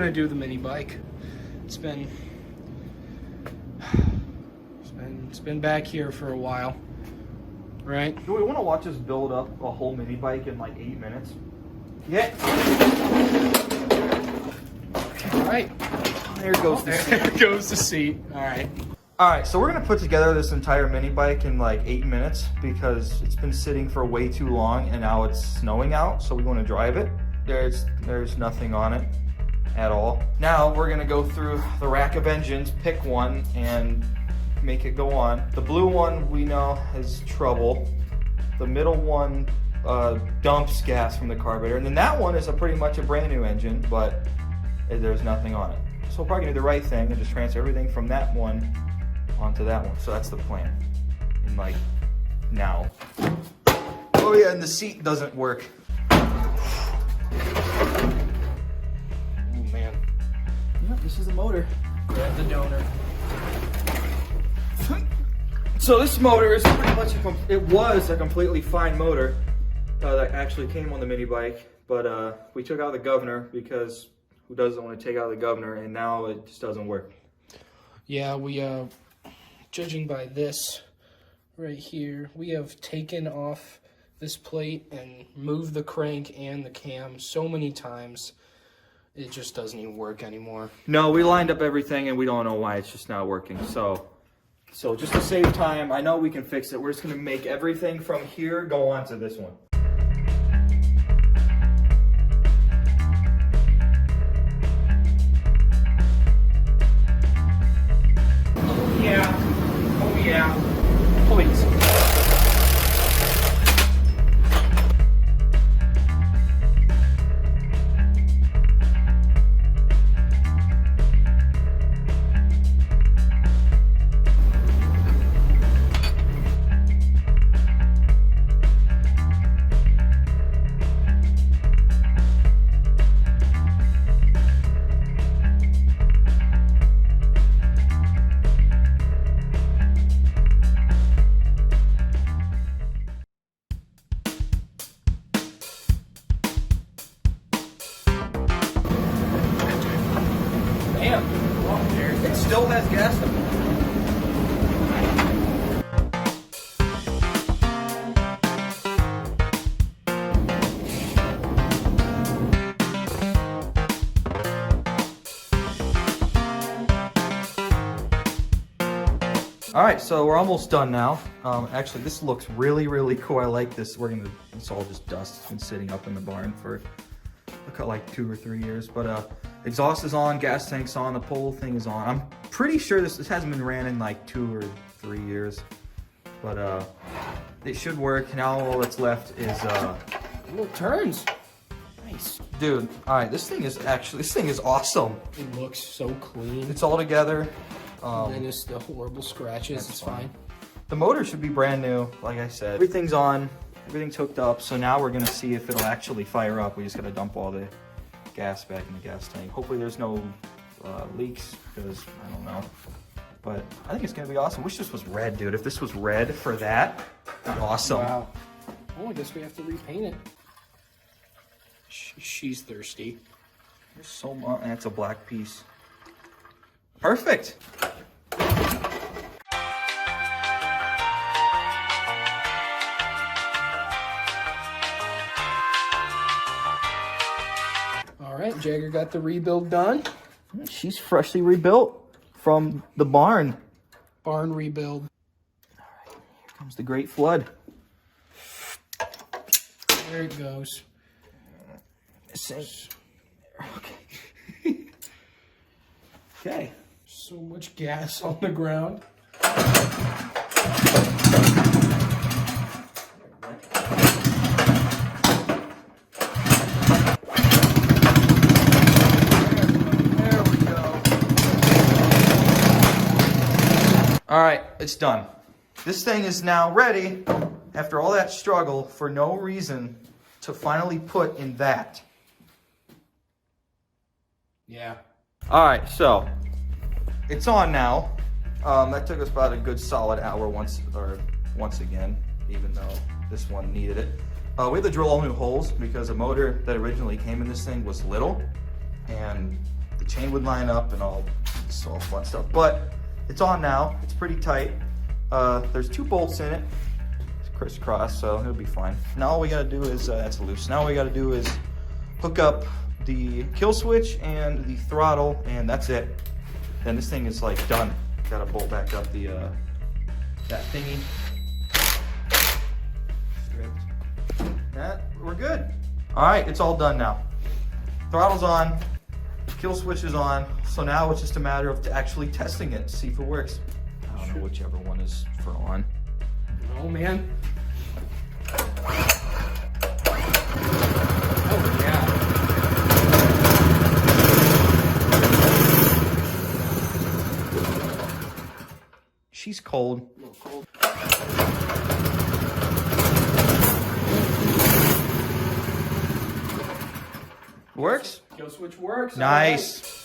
gonna do the mini bike. It's been back here for a while, right? Do we want to watch us build up a whole mini bike in like 8 minutes? Yeah. All right. There goes the seat. There goes the seat. All right. All right, so we're gonna put together this entire mini bike in like 8 minutes because it's been sitting for way too long and now it's snowing out, so we want to drive it. There's nothing on it at all. Now we're gonna go through the rack of engines, pick one, and make it go on. The blue one we know has trouble. The middle one dumps gas from the carburetor, and then that one is pretty much a brand new engine, but there's nothing on it. So we're probably gonna do the right thing and just transfer everything from that one onto that one. So that's the plan. And like now. Oh yeah, and the seat doesn't work. Oh man. Yep, this is the motor. Grab the donor. So this motor is pretty much it was a completely fine motor that actually came on the mini bike, but we took out the governor because who doesn't want to take out the governor, and now it just doesn't work. Yeah, we judging by this right here, we have taken off this plate and moved the crank and the cam so many times, it just doesn't even work anymore. No, we lined up everything and we don't know why it's just not working. So just to save time, I know we can fix it. We're just gonna make everything from here go onto this one. Yeah, please. It still has gas in it. All right, so we're almost done now. Actually, this looks really, really cool. I like this. It's all just dust. It's been sitting up in the barn for like 2 or 3 years, but exhaust is on, gas tank's on, the pole thing is on. I'm pretty sure this hasn't been ran in like 2 or 3 years, but it should work. Now all that's left is Little turns. Nice. dude. All right, this thing is awesome. It looks so clean. It's all together. Minus the horrible scratches. It's fine. The motor should be brand new, like I said. Everything's on. Everything's hooked up. So now we're gonna see if it'll actually fire up. We just gotta dump all the gas back in the gas tank. Hopefully there's no leaks, because I don't know. But I think it's gonna be awesome. Wish this was red, dude. If this was red for that, that'd be awesome. Wow. Oh, I guess we have to repaint it. She's thirsty. There's so much. That's a black piece. Perfect. All right, Jagger got the rebuild done. She's freshly rebuilt from the barn. Barn rebuild. All right, here comes the great flood. There it goes. Okay. Okay. So much gas on the ground. There we go. All right, it's done. This thing is now ready, after all that struggle, for no reason, to finally put in that. Yeah. All right, so it's on now. That took us about a good solid hour once again, even though this one needed it. We had to drill all new holes because the motor that originally came in this thing was little, and the chain would line up and all fun stuff. But it's on now. It's pretty tight. There's 2 bolts in it. It's crisscross, so it'll be fine. Now all we gotta do is, that's loose. Now all we gotta do is hook up the kill switch and the throttle, and that's it. Then this thing is like done. Gotta bolt back up the that thingy. That, we're good. All right, it's all done now. Throttle's on, kill switch is on. So now it's just a matter of actually testing it, see if it works. I don't know whichever one is for on. Oh man. Oh yeah. She's cold. A little cold. Works? Kill switch works. Nice.